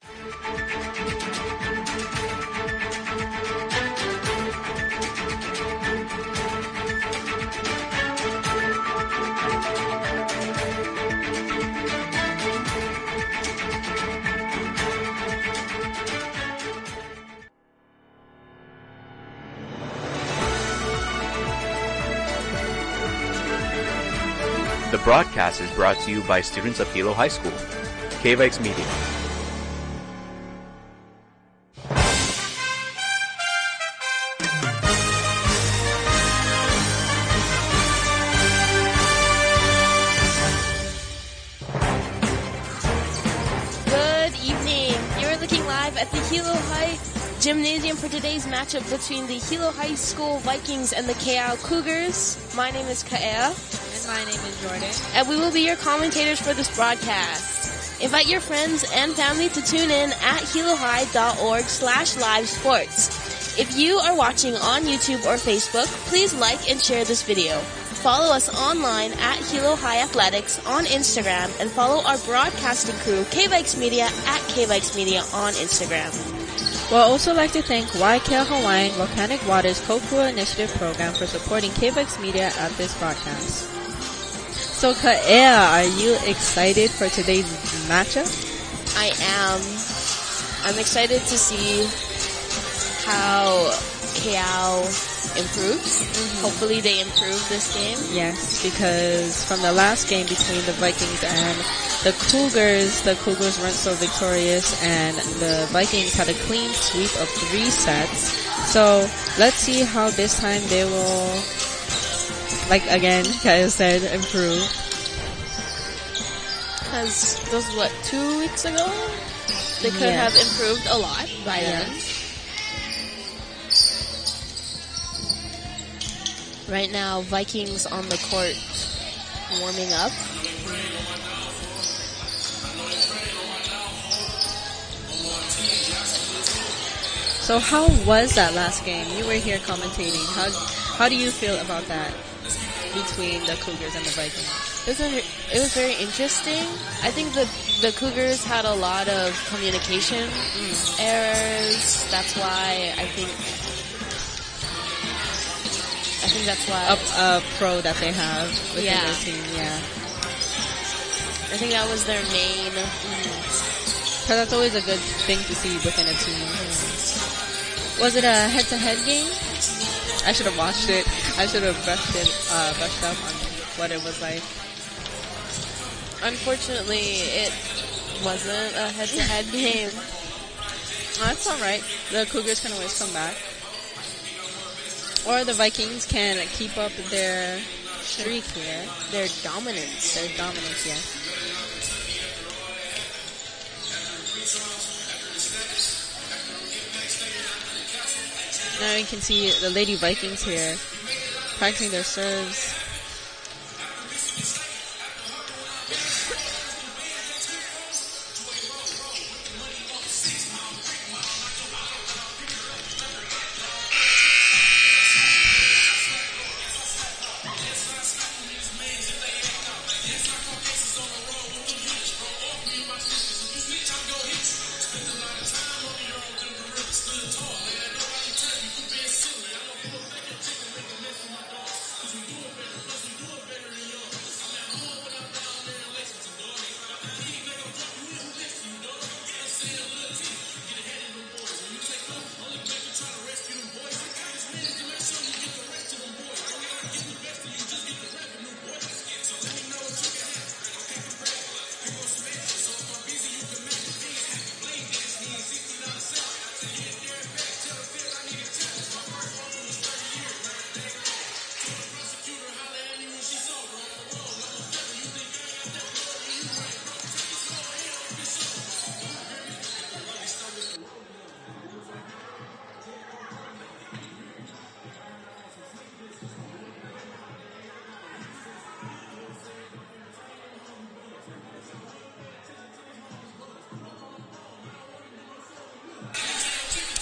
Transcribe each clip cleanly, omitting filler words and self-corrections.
The broadcast is brought to you by students of Hilo High School, KVIKS Media. Good evening. You're looking live at the Hilo High Gymnasium for today's matchup between the Hilo High School Vikings and the Keaau Cougars. My name is Keaau. My name is Jordan. And we will be your commentators for this broadcast. Invite your friends and family to tune in at hilohigh.org/live sports. If you are watching on YouTube or Facebook, please like and share this video. Follow us online at Hilo High Athletics on Instagram and follow our broadcasting crew, KVIKS Media, at KVIKS Media on Instagram. We'll also like to thank Keaau Hawaiian Volcanic Water's Kokua Initiative Program for supporting KVIKS Media at this broadcast. So, Keaau, are you excited for today's matchup? I am. I'm excited to see how Keaau improves. Hopefully they improve this game. Yes, because from the last game between the Vikings and the Cougars weren't so victorious, and the Vikings had a clean sweep of 3 sets. So, let's see how this time they will, like again, Keaau said, improve. Because those, 2 weeks ago? They could have improved a lot by then. Right now, Vikings on the court warming up. So how was that last game? You were here commentating. How do you feel about that between the Cougars and the Vikings? It was very interesting. I think the Cougars had a lot of communication errors. That's why I think that's why a pro that they have within their team. Yeah, I think that was their main. Because that's always a good thing to see within a team. Was it a head-to-head game? I should have watched it. I should have brushed up on what it was like. Unfortunately, it wasn't a head-to-head game. That's alright. The Cougars can always come back. Or the Vikings can keep up their streak here. Their dominance. Yeah. Now you can see the Lady Vikings here practicing their serves.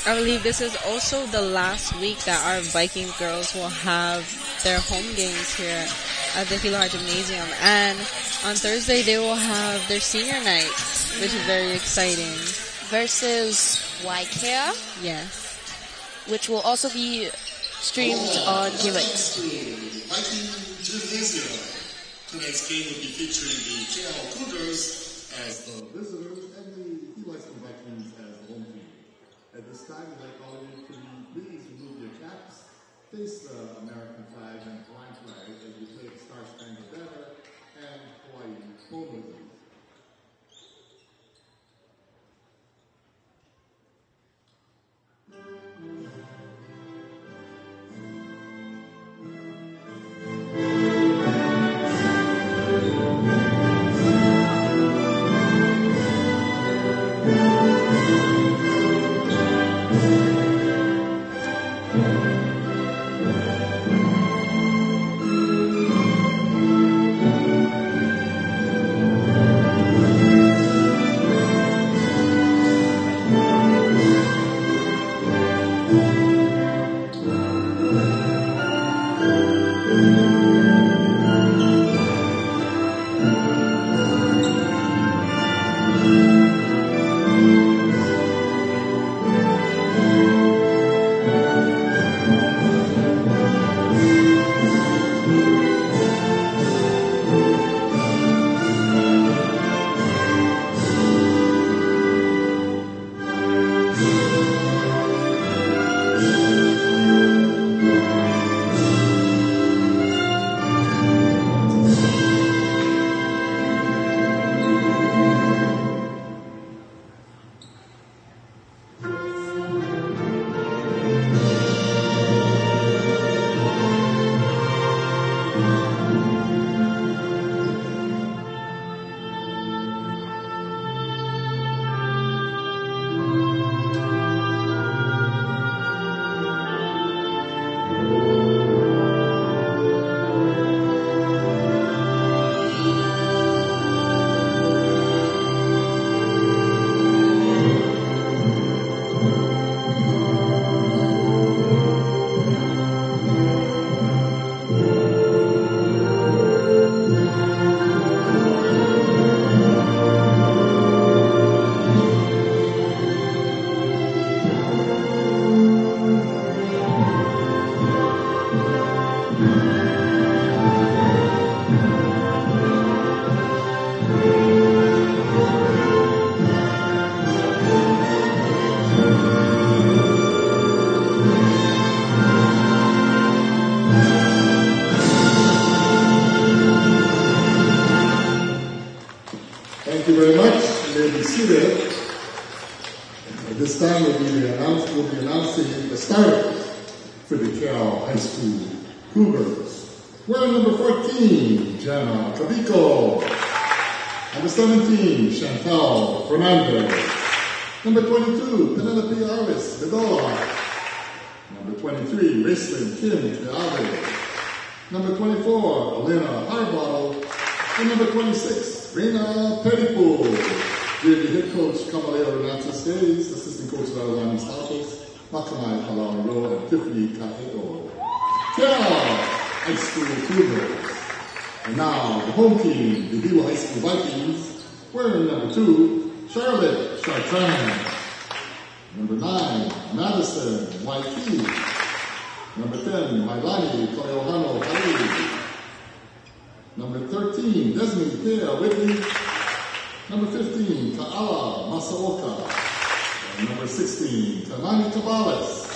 I believe this is also the last week that our Viking girls will have their home games here at the Hilo High Gymnasium. And on Thursday, they will have their senior night, which is very exciting. versus Keaau, Yes. which will also be streamed on KVIKS. Viking Gymnasia. Tonight's game will be featuring the Keaau Cougars as the visitors and the Hilo Vikings as the home team. At this time, we'd like all of you to please remove your caps, face the American flag and Hawaiian flag as we play the Star Spangled Banner and Hawaii home rhythm. Thank you very much. You may be seated. At this time, we'll be announcing the starters for the Keaau High School Cougars. Wearing number 14, Jenna Cavico. Number 17, Chantal Fernandez. Number 22, Penelope Aris Bedola. Number 23, Raceland Kim Teave. Number 24, Elena Harbottle. And number 26, Reina Peripo. Here the head coach, Kamaleo Renata Stays, assistant coach, Lalani Statos, Makamai Palaro, and Tiffany Kaheo. Keaau High School Cougars. And now, the home team, the Hilo High School Vikings, wearing number 2, Charlotte Chartrand. Number 9, Madison Waikiki. Number 10, Mailani Toyohano Hawaii. Number 13, Desmond Kea Whitley. Number 15, Ka'ala Masaoka. And number 16, Kanani Cabales.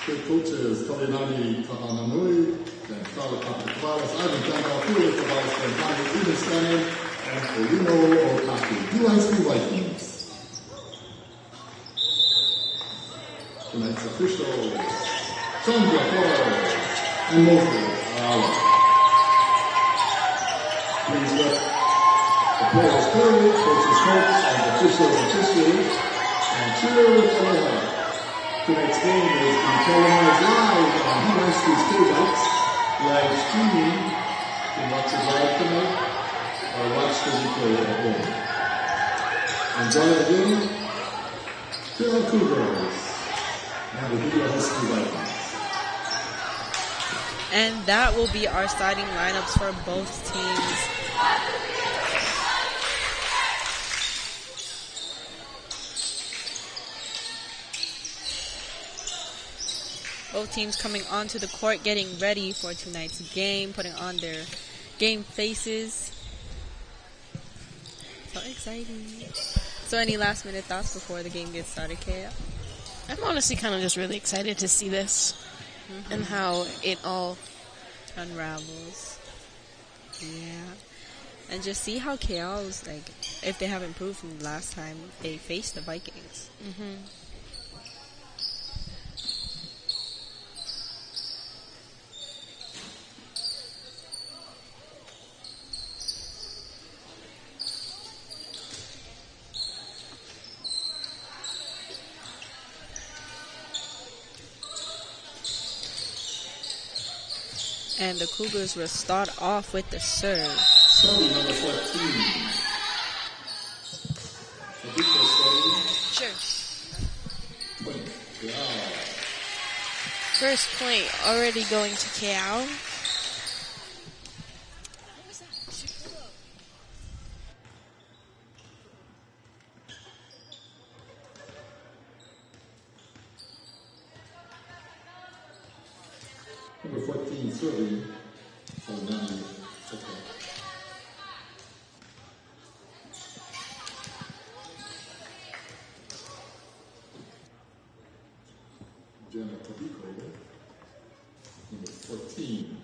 Head coaches, Kalinani Kahananui and Kala Cabales, Ivan Tangafu, Cabales, and Kani Eden Stanley, and Olino Otaki. Hilo High School Vikings. Tonight's officials, Chandra Flores and Moses Ayala. Please let the players play, coaches coach, and officials officiate, and cheer with Aloha. Tonight's game is being televised live on Hilo High School's KVIKS, live streaming. You can watch it live tonight, or watch the replay at home. Enjoy the game. Keaau Cougars and the Hilo High School Vikings. And that will be our starting lineups for both teams. Both teams coming onto the court, getting ready for tonight's game, putting on their game faces. So exciting. So any last minute thoughts before the game gets started, Keaau? I'm honestly kind of just really excited to see this and how it all unravels. Yeah. And just see how Keaau's, like, if they have improved from the last time they faced the Vikings. And the Cougars will start off with the serve. Number 14. Sure. Keaau. First point already going to Keaau. Number 14 serving for 9. Okay. Jenna Tabico, number 14.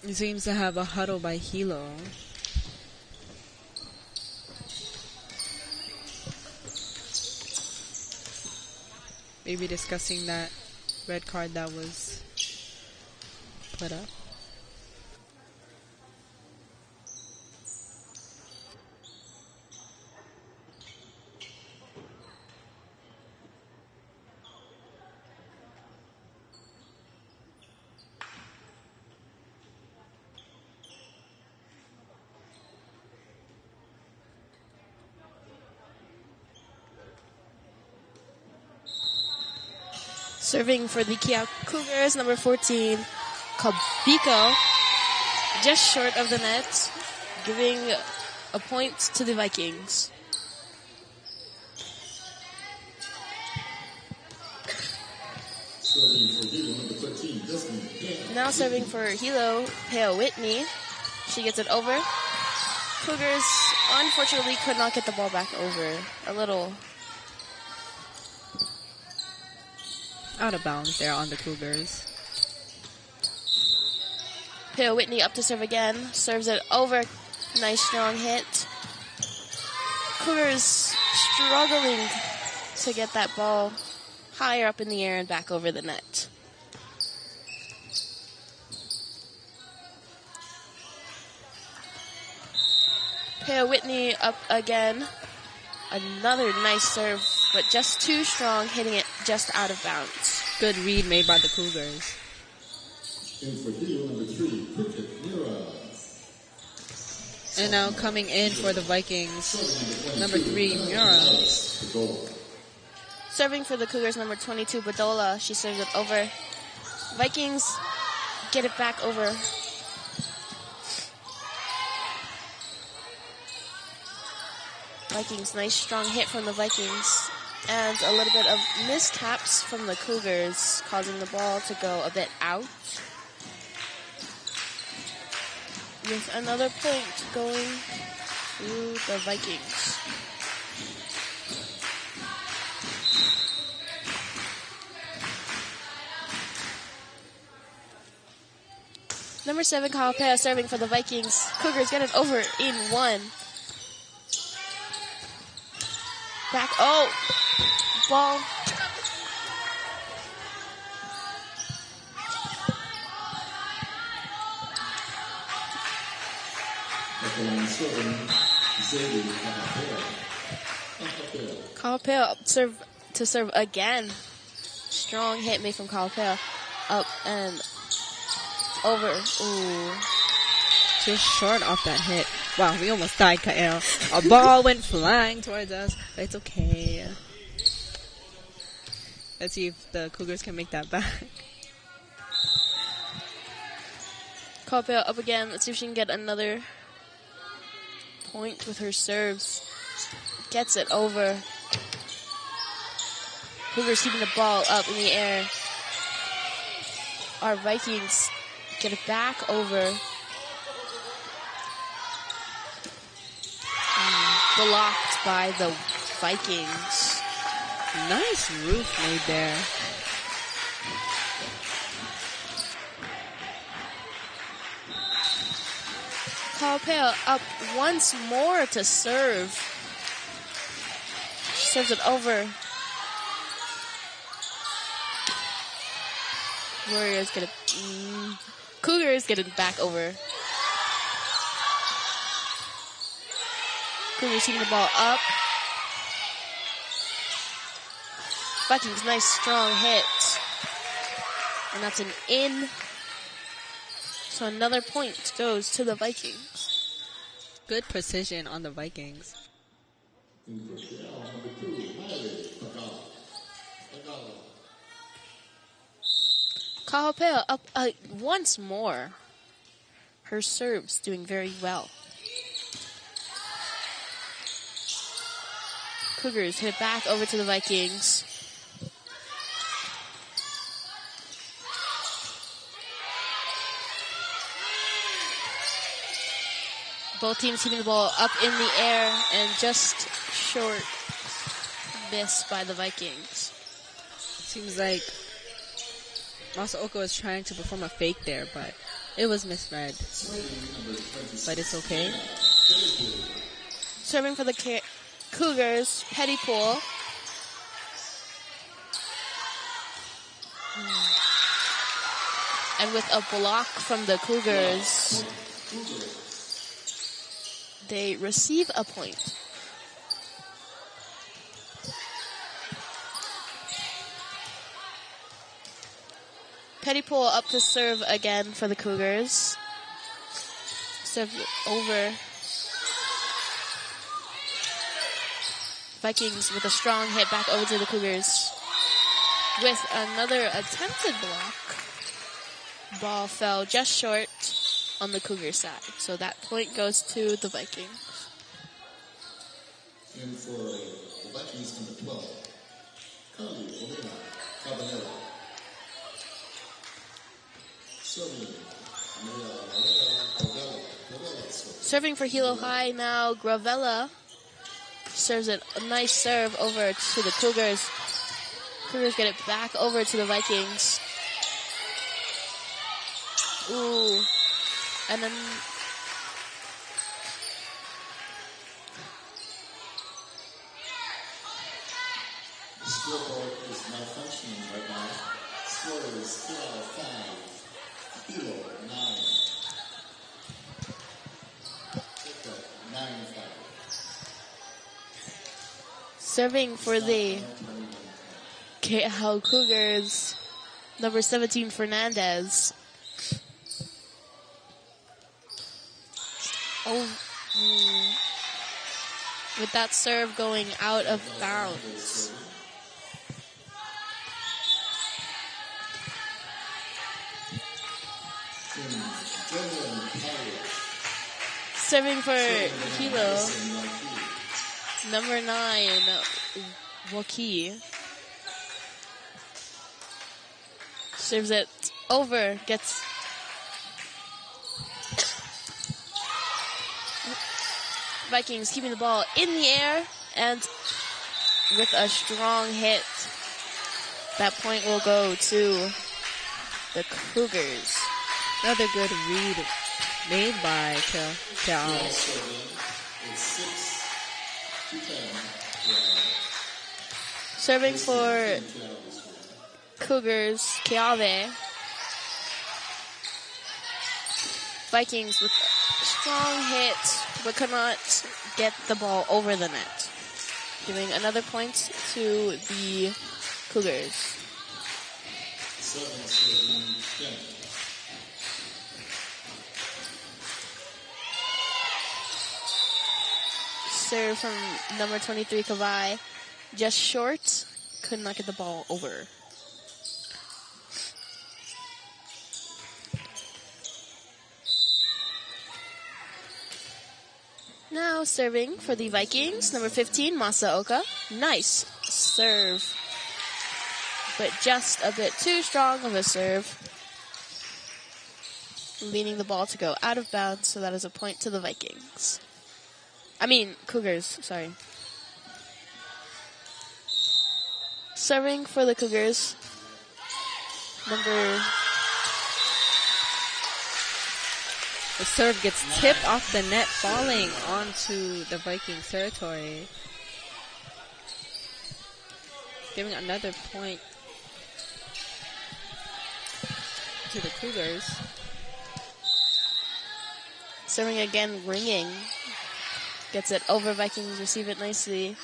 He seems to have a huddle by Hilo. Maybe discussing that red card that was put up. Serving for the Keaau Cougars, number 14, Kabiko, just short of the net, giving a point to the Vikings. Serving for Hilo, number 13, Desmond. Now serving for Hilo, Keaau Whitney. She gets it over. Cougars, unfortunately, could not get the ball back over. A little Out of bounds there on the Cougars. Keaau Whitney up to serve again. Serves it over. Nice strong hit. Cougars struggling to get that ball higher up in the air and back over the net. Keaau Whitney up again. Another nice serve, but just too strong, hitting it just out of bounds. Good read made by the Cougars. In for Hilo, number 3, Cricket Mira. And now coming in for the Vikings, number 3, Mura. Serving for the Cougars, number 22, Badola. She serves it over. Vikings get it back over. Vikings, nice strong hit from the Vikings. And a little bit of mistaps from the Cougars, causing the ball to go a bit out. With another point going to the Vikings. Number 7, Keaau serving for the Vikings. Cougars get it over in 1. Back, oh, ball. Keaau serve to serve again. Strong hit made from Keaau. Up and over. Ooh. Just short off that hit. Wow, we almost died, Keaau. A ball went flying towards us, but it's okay. Let's see if the Cougars can make that back. Keaau up again. Let's see if she can get another point with her serves. Gets it over. Cougars keeping the ball up in the air. Our Vikings get it back over. Blocked by the Vikings. Nice roof made there. Keaau up once more to serve. Serves it over. Warriors get it. Cougars get it back over. Cougars shooting the ball up. Vikings, nice strong hit. And that's an in. So another point goes to the Vikings. Good precision on the Vikings. Keaau up once more. Her serves doing very well. Cougars hit it back over to the Vikings. Both teams hitting the ball up in the air and just short miss by the Vikings. Seems like Masaoka was trying to perform a fake there, but it was misread. But it's okay. Serving for the Cougars, Pettypool. And with a block from the Cougars, they receive a point. Pettypool up to serve again for the Cougars. Serve over. Vikings with a strong hit back over to the Cougars. With another attempted block. Ball fell just short on the Cougar side. So that point goes to the Vikings. And for the Vikings, number 12, Keaau Cougars. Serving for Hilo High now, Gravella serves it a nice serve over to the Cougars. Cougars get it back over to the Vikings. Ooh. And then the scoreboard is malfunctioning right now. Score is Keaau 5, Hilo 9. 9-5. serving for the Keaau Cougars, number 17, Fernandez. With that serve going out of bounds. Serving for Hilo, number 9, Waki. Serves it over, gets... Vikings keeping the ball in the air, and with a strong hit, that point will go to the Cougars. Another good read made by Keaau. Serving for Cougars, Keaau. Vikings with a strong hit, but could not get the ball over the net. Giving another point to the Cougars. Serve from number 23, Kavai. Just short. could not get the ball over. Now serving for the Vikings, number 15, Masaoka. Nice serve, but just a bit too strong of a serve, leading the ball to go out of bounds, so that is a point to the Vikings. Cougars, sorry. Serving for the Cougars, The serve gets tipped off the net, falling onto the Vikings territory. Giving another point to the Cougars. Serving again, ringing. Gets it over. Vikings receive it nicely.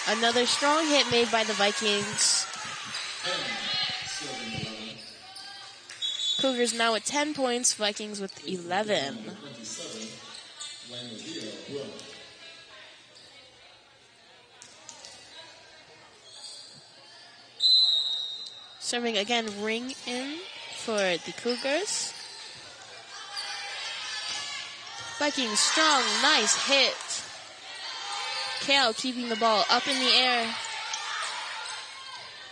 Another strong hit made by the Vikings. Cougars now with 10 points, Vikings with 11. Serving again, ring in for the Cougars. Vikings strong, nice hit. Keaau keeping the ball up in the air.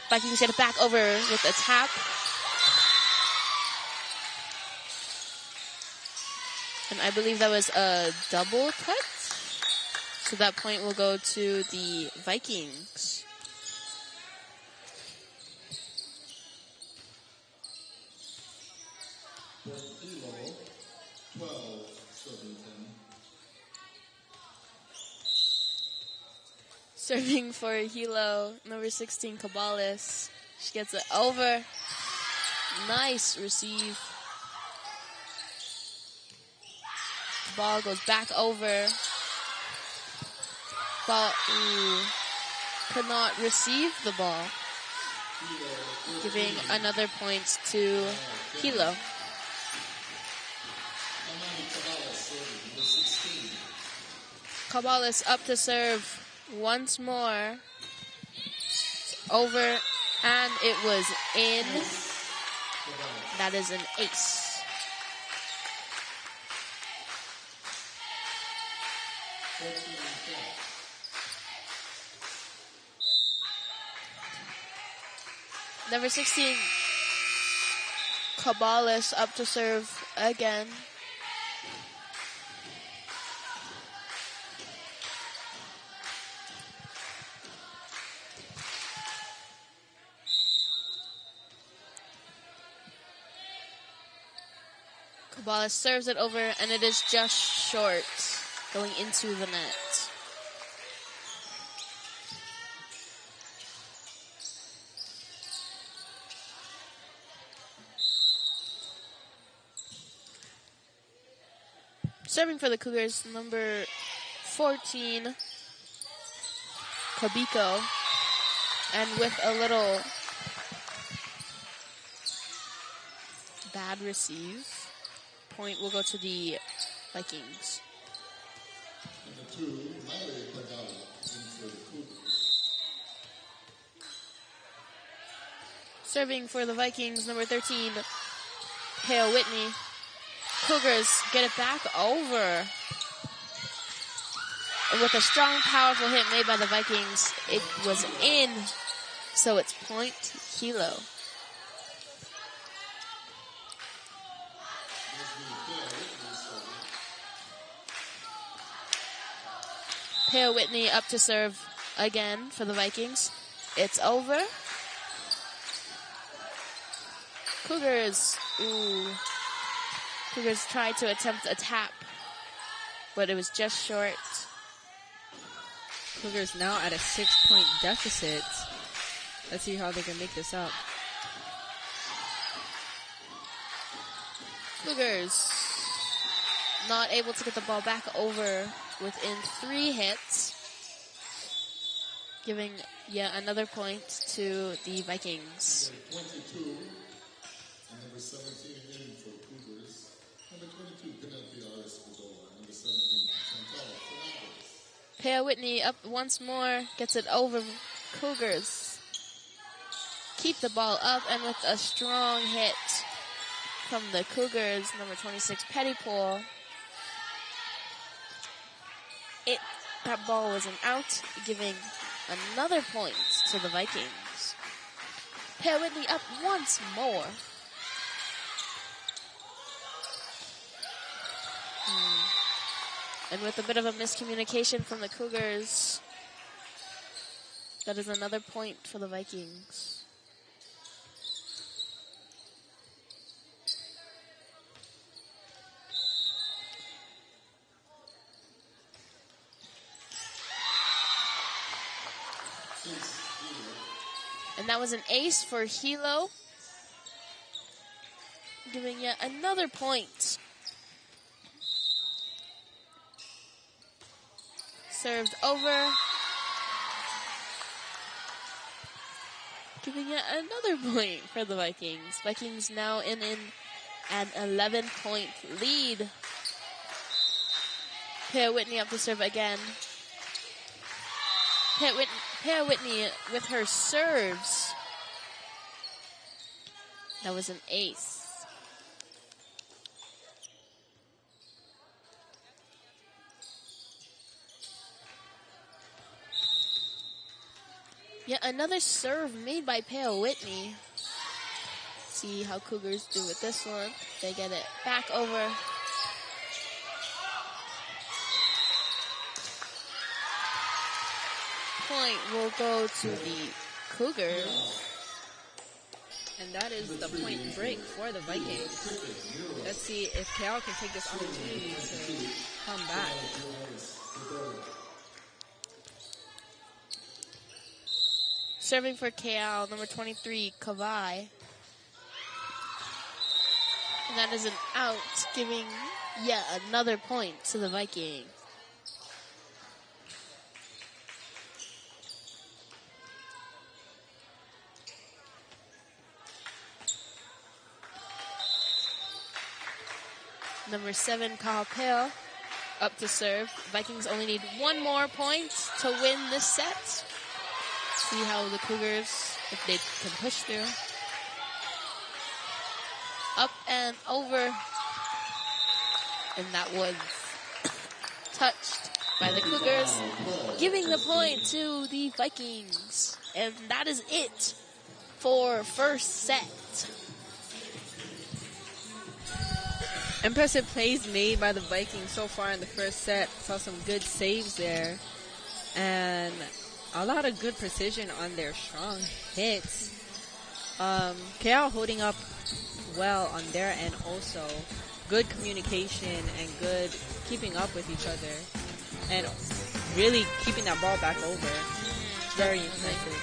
Vikings get it back over with a tap. And I believe that was a double cut. So that point will go to the Vikings. Hilo, 12, 7-10. Serving for Hilo, number 16, Cabalis. She gets it over. Nice receive. Ball goes back over. Ball, could not receive the ball. Giving another point to Hilo. Cabalis up to serve once more. It's over, and it was in. That is an ace. Number 16, Cabalis up to serve again. Cabalis serves it over, and it is just short, going into the net. Serving for the Cougars, number 14, Kabiko. And with a little bad receive, point will go to the Vikings. Number 2, Mary Pagala for the Cougars. Serving for the Vikings, number 13, Keaau Whitney. Cougars get it back over. And with a strong, powerful hit made by the Vikings, it was in. So it's point Hilo. Keaau Whitney up to serve again for the Vikings. It's over. Cougars, Cougars tried to attempt a tap, but it was just short. Cougars now at a 6-point deficit. Let's see how they can make this up. Cougars not able to get the ball back over within 3 hits, giving yet another point to the Vikings. 22 and number 17 in for Cougars. Number 22, Penelope Aris Pagola. Number 17, Chantal Fernandez. Keaau Whitney up once more, gets it over Cougars. Keep the ball up, and with a strong hit from the Cougars, number 26, Pettypool. That ball was an out, giving another point to the Vikings. Keaau Whitney up once more. And with a bit of a miscommunication from the Cougars, that is another point for the Vikings. And that was an ace for Hilo, giving yet another point. Served over, giving yet another point for the Vikings. Vikings now in an 11-point lead. Keaau Whitney up to serve again. Keaau Whitney with her serves. That was an ace. Yet another serve made by Keaau Whitney. See how Cougars do with this one. They get it back over. Point will go to the Cougars. And that is the point break for the Vikings. Let's see if Keaau can take this opportunity to come back. Serving for Keaau, number 23, Kavai. And that is an out, giving yet another point to the Vikings. Number 7, Keaau up to serve. Vikings only need one more point to win this set. See how the Cougars, if they can push through. Up and over. And that was touched by the Cougars, giving the point to the Vikings. And that is it for first set. Impressive plays made by the Vikings so far in the first set. Saw some good saves there. And a lot of good precision on their strong hits. Keaau holding up well on their end also. Good communication and good keeping up with each other. And really keeping that ball back over. Very impressive.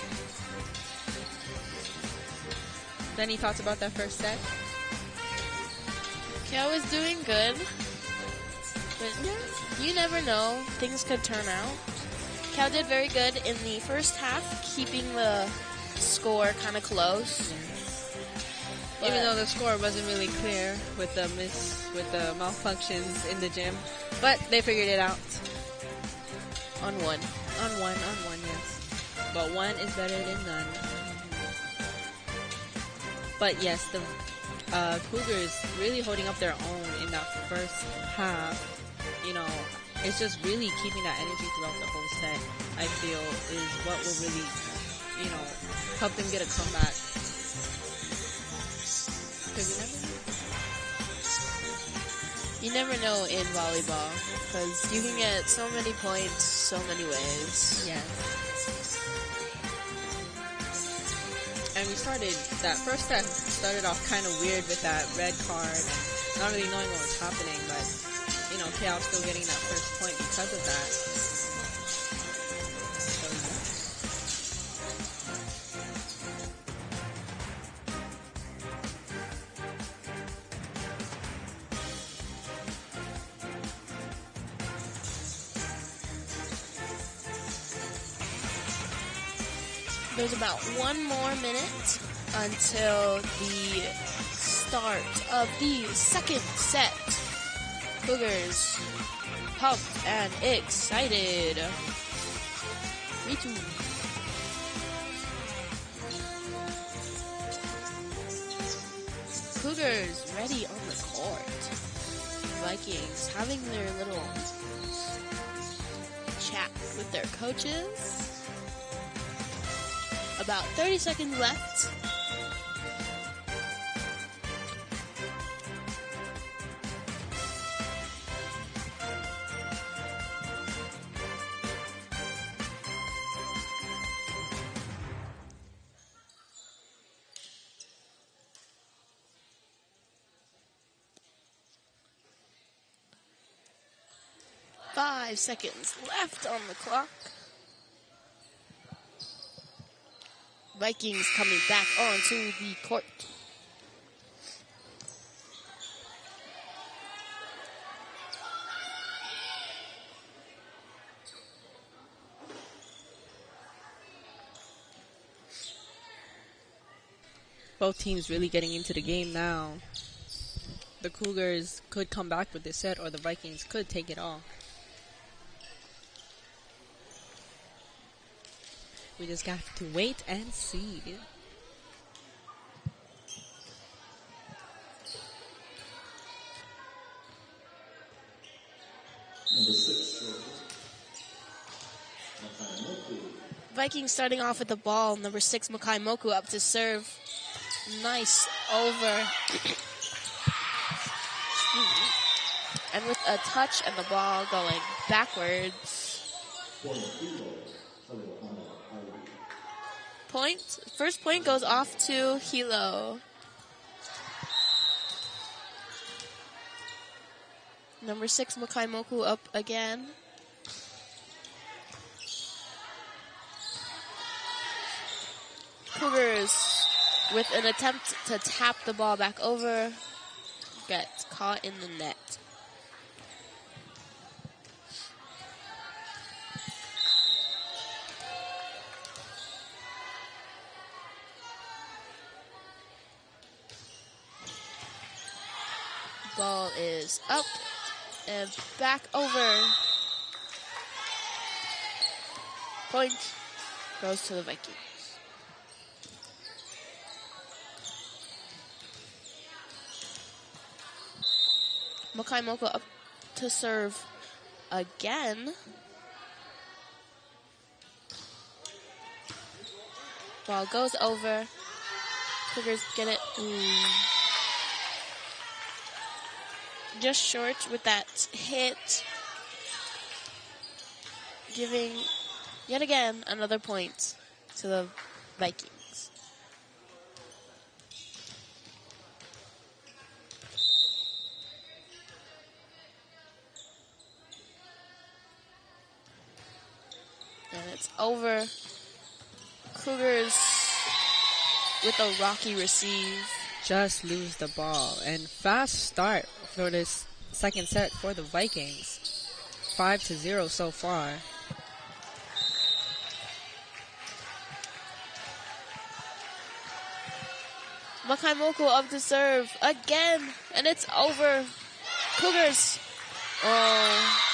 Any thoughts about that first set? Keaau is doing good. But you never know. Things could turn out. Keaau did very good in the first half, keeping the score kind of close. Even though the score wasn't really clear with the malfunctions in the gym, but they figured it out. On one, yes. But one is better than none. But yes, the Cougars really holding up their own in that first half. You know, it's just really keeping that energy throughout the whole set, I feel, is what will really, you know, help them get a comeback. Because you never know in volleyball, because you can get so many points so many ways. Yes. And we that first set started off kind of weird with that red card, and not really knowing what was happening, but, you know, Keaau still getting that first point because of that. There's about 1 more minute until the start of the second set. Cougars pumped and excited. 3-2. Cougars ready on the court. Vikings having their little chat with their coaches. About 30 seconds left. Five seconds left on the clock. Vikings coming back onto the court. Both teams really getting into the game now. The Cougars could come back with this set, or the Vikings could take it all. We just got to wait and see. Number 6, Vikings starting off with the ball. Number 6, Makaimoku up to serve. Nice over. And with a touch and the ball going backwards. Point. First point goes off to Hilo. Number 6, Makaimoku up again. Cougars with an attempt to tap the ball back over. Gets caught in the net. Ball is up and back over. Point goes to the Vikings. Makaimoku up to serve again. Ball goes over. Cougars get it. Just short with that hit. Giving, yet again, another point to the Vikings. And it's over. Cougars with a rocky receive. Just lose the ball. And fast start for this second set for the Vikings. 5-0 so far. Makaimoku up to serve again, and it's over. Cougars. Oh.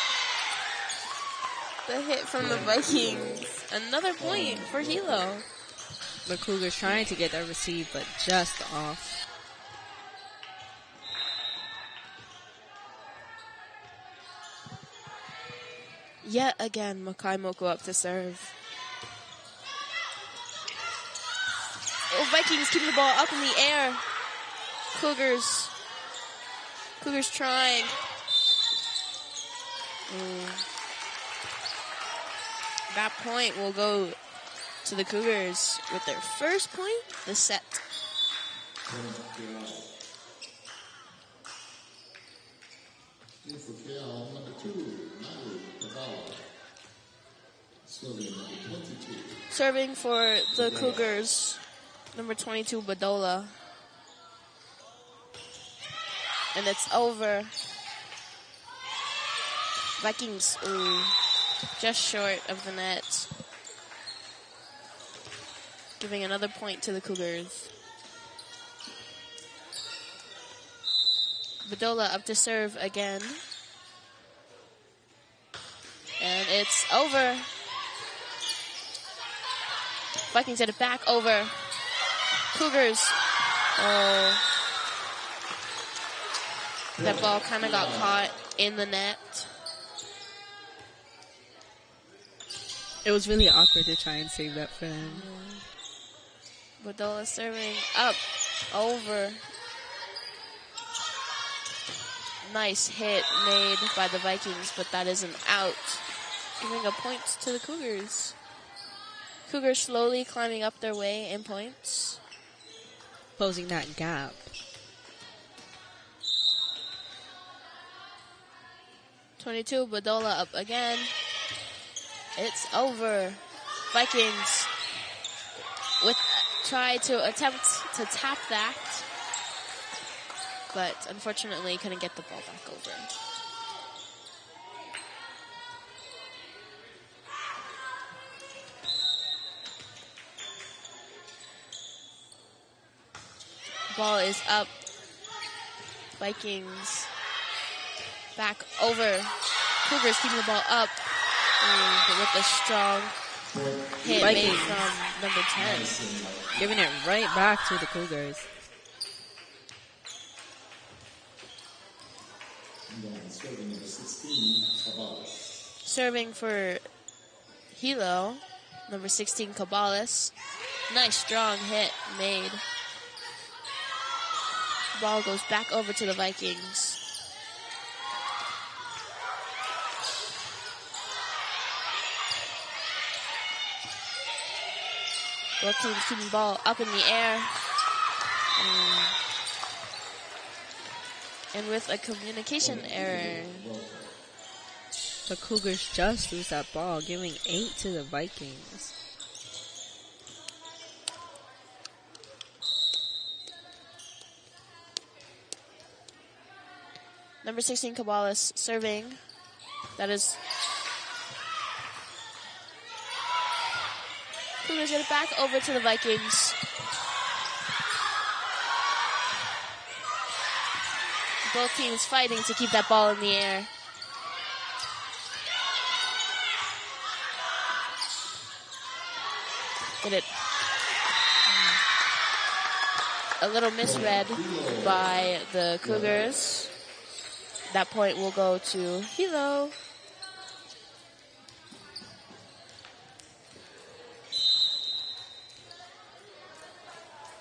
The hit from the Vikings. Another point for Hilo. The Cougars trying to get that receive, but just off. Yet again, Makaimoku up to serve. Oh, Vikings keeping the ball up in the air. Cougars trying. That point will go to the Cougars with their first point, the set. For Keaau, number 2, serving number 22. Serving for the Cougars, number 22, Badola. And it's over. Vikings, just short of the net. Giving another point to the Cougars. Badola up to serve again. it's over. Vikings get it back over. Cougars. Oh. That ball kind of got caught in the net. It was really awkward to try and save that for them. Badola serving up, over. Nice hit made by the Vikings, but that is an out. Giving a point to the Cougars. Cougars slowly climbing up their way in points. Closing that gap. .22, Badola up again. It's over. Vikings with try to attempt to tap that, but unfortunately couldn't get the ball back over. Ball is up. Vikings back over. Cougars keeping the ball up. But with a strong hit made from number 10. Giving it right back to the Cougars. Serving for Hilo, number 16, Cabalas. Nice strong hit made. Ball goes back over to the Vikings. Both teams keeping the ball up in the air. And with a communication error. The Cougars just lose that ball, giving 8 to the Vikings. Number 16, Cabalas serving. That is... Cougars get it back over to the Vikings. Both teams fighting to keep that ball in the air. Get it. A little misread by the Cougars. That point will go to Hilo.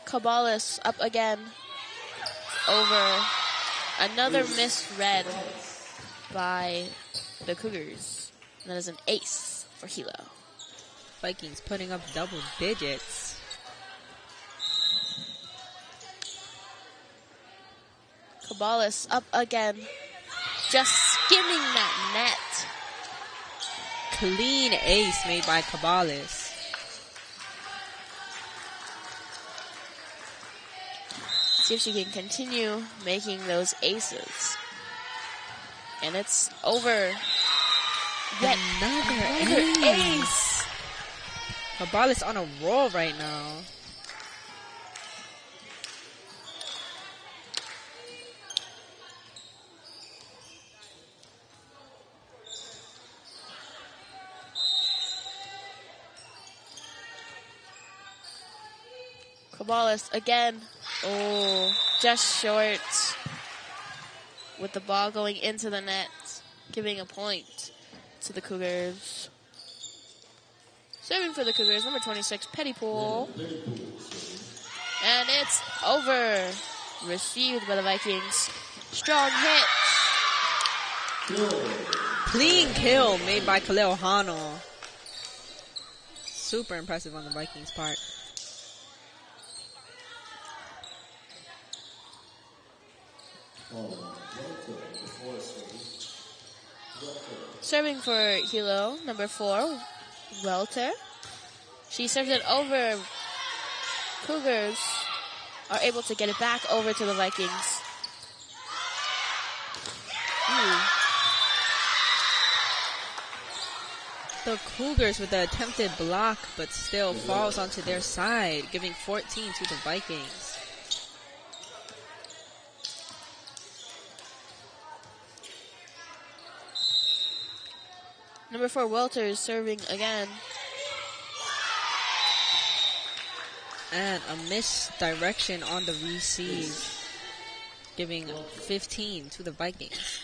Cabalas up again. Over. Another misread by the Cougars. And that is an ace for Hilo. Vikings putting up double digits. Cabalas up again. Just skimming that net. Clean ace made by Cabalas. See if she can continue making those aces. And it's over. Yet another ace. Cabalas on a roll right now. Cabalas again. Oh, just short. With the ball going into the net. Giving a point to the Cougars. Serving for the Cougars, number 26, Pettypool. And it's over. Received by the Vikings. Strong hit. Clean kill made by Keaau Cougars. Super impressive on the Vikings' part. Serving for Hilo, number 4, Welter. She serves it over. Cougars are able to get it back over to the Vikings. The Cougars with the attempted block, but still falls onto their side, giving 14 to the Vikings. Number 4, Welters serving again. And a misdirection on the receive, giving 15 to the Vikings.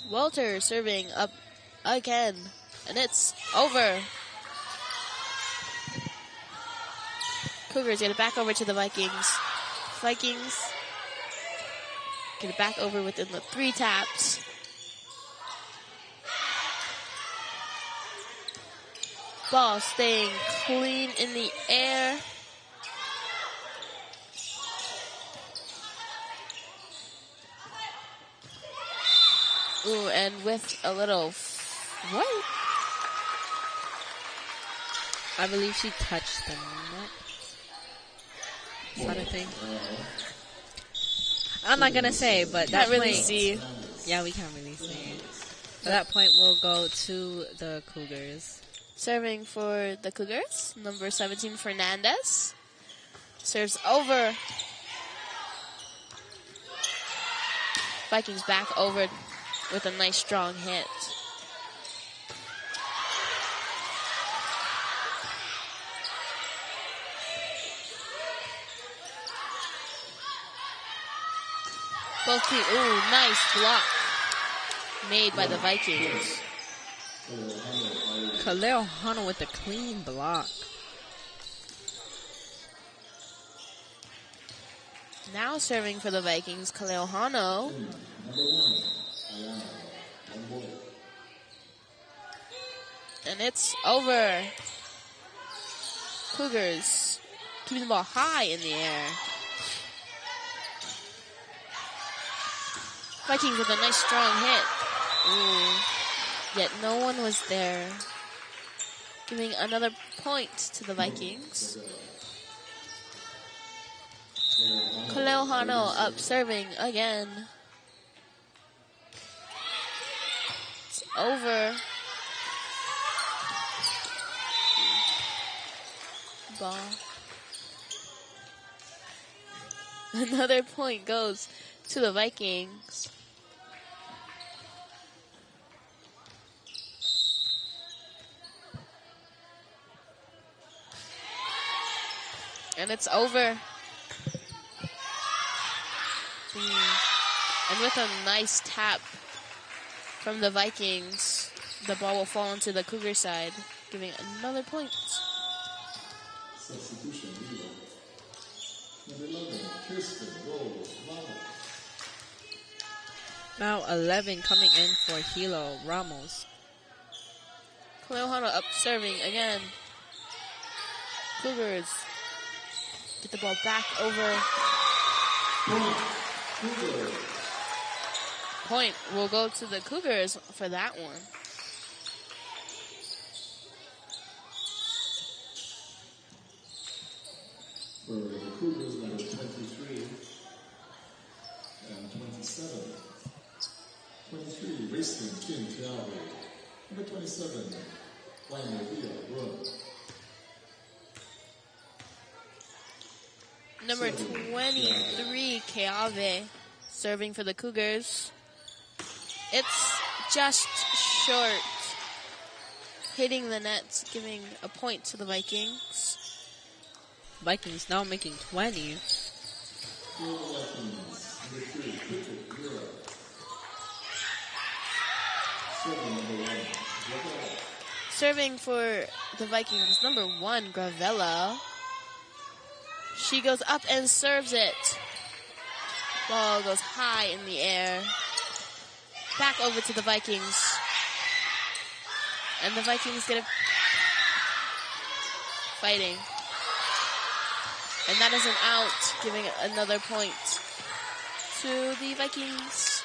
Welters serving up again. And it's over. Cougars get it back over to the Vikings. Vikings get it back over within the 3 taps. Ball staying clean in the air. Ooh, and with a little what? I believe she touched the net. Is that a thing? I'm not gonna say, but that Can't really point, see. yeah, we can't really see. But that point will go to the Cougars. Serving for the Cougars, number 17, Fernandez. Serves over. Vikings back over with a nice strong hit. Both teams, ooh, nice block made by the Vikings. Keaau Cougars with a clean block. Now serving for the Vikings, Keaau Cougars. And it's over. Cougars keeping the ball high in the air. Vikings with a nice strong hit. Ooh. Yet no one was there. Giving another point to the Vikings. Keaau Cougars up serving again. It's over. Ball. Another point goes to the Vikings. And it's over. And with a nice tap from the Vikings, the ball will fall into the Cougar side, giving another point. Substitution, Hilo. Number 11, Kirsten Rose Ramos. Now 11 coming in for Hilo Ramos. Keaau Cougars up serving again. Cougars get the ball back over. Point will go to the Cougars for that one. For the Cougars, number 23 and 27. 23, Racing Kim Keaau. Number 27, Hilo. Number 23, Keaau, serving for the Cougars. It's just short. Hitting the net, giving a point to the Vikings. Vikings now making 20. Serving for the Vikings, number 1, Gravella. She goes up and serves it. Ball goes high in the air. Back over to the Vikings. And the Vikings get it fighting. And that is an out, giving another point to the Vikings.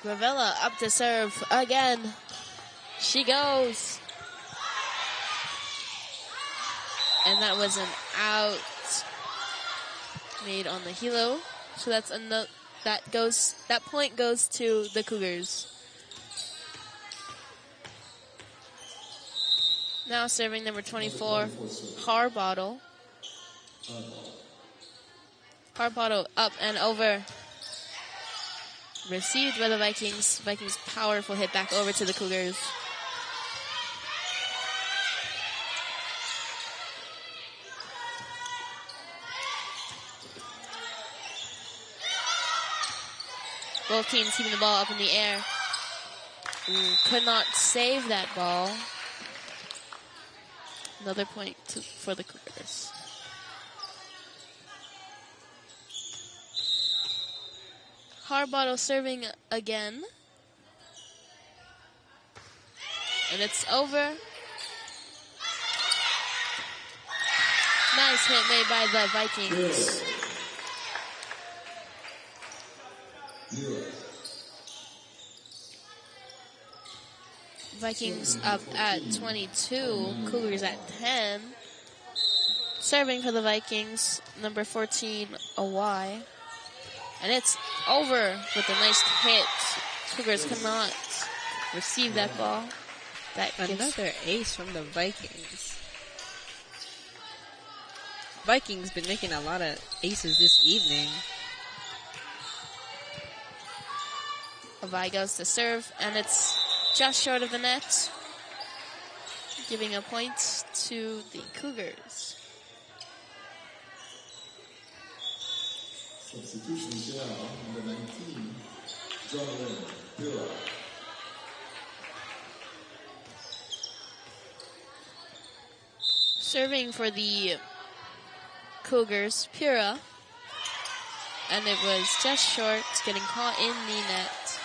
Gravella up to serve again. She goes. And that was an out made on the Hilo. So that's that point goes to the Cougars. Now serving number 24, Harbottle. Harbottle up and over. Received by the Vikings. Vikings powerful hit back over to the Cougars. Both teams keeping the ball up in the air. Ooh, could not save that ball. Another point for the Cougars. Harbottle serving again. And it's over. Nice hit made by the Vikings. Vikings up at 22, Cougars at 10. Serving for the Vikings, number 14, Awai. And it's over with a nice hit. Cougars cannot receive that ball. That Another ace from the Vikings. Vikings been making a lot of aces this evening. Awai goes to serve, and it's just short of the net, giving a point to the Cougars. Substitution down, number 19, Jonathan Hilo. Serving for the Cougars, Pura, and it was just short, getting caught in the net.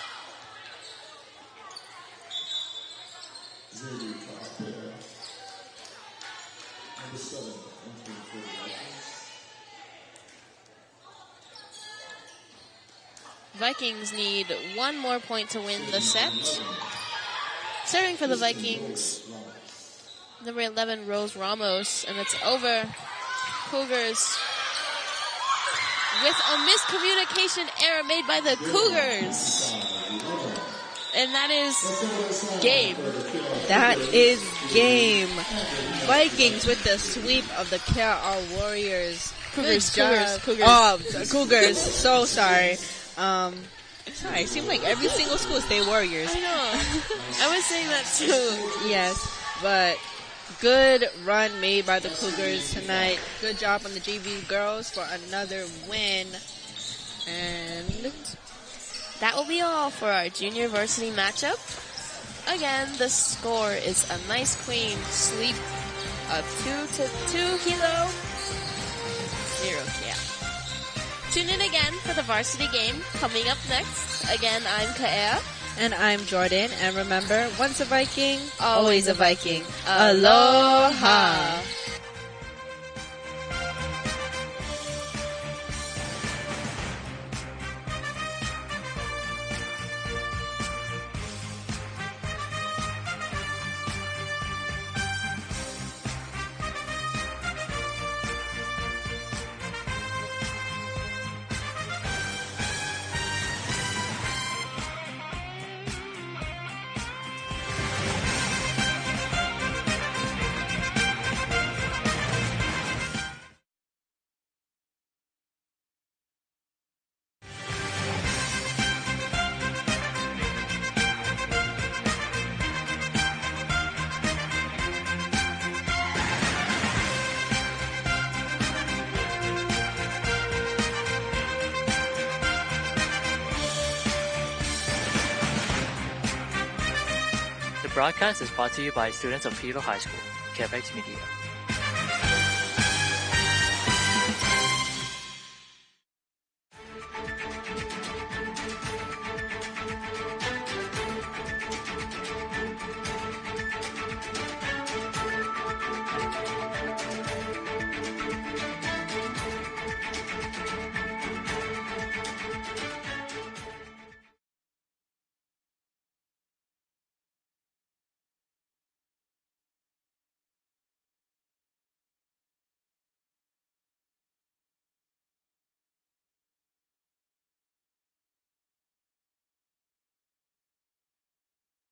Number 7, entering for the Vikings Vikings. need one more point to win the set. Serving for the Vikings, number 11, Rose Ramos, and it's over. Cougars with a miscommunication error made by the Cougars. And that is game. That is game. Vikings with the sweep of the Keaau Warriors. Cougars. Oh, Cougars. So sorry. Sorry, it seemed like every single school say Warriors. I know. I was saying that too. Yes, but good run made by the Cougars tonight. Good job on the JV girls for another win. And that will be all for our junior varsity matchup. Again, the score is a nice clean sweep of 2-2 Hilo, 0 Keaau. Tune in again for the varsity game coming up next. Again, I'm Keaau. And I'm Jordan. And remember, once a Viking, always a Viking. Aloha! The broadcast is brought to you by students of Hilo High School, KVIKS Media.